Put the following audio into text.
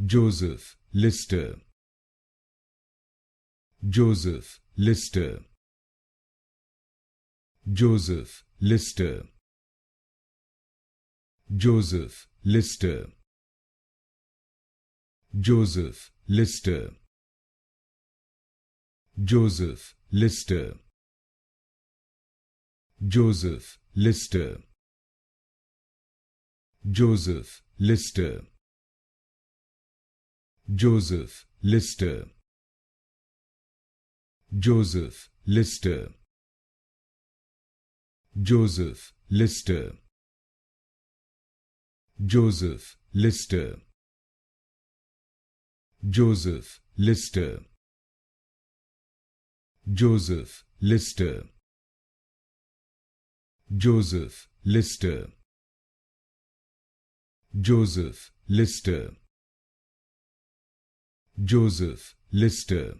Joseph Lister, Joseph Lister, Joseph Lister, Joseph Lister, Joseph Lister, Joseph Lister, Joseph Lister, Joseph Lister, Joseph Lister, Joseph Lister, Joseph Lister, Joseph Lister, Joseph Lister, Joseph Lister, Joseph Lister, Joseph Lister, Joseph Lister,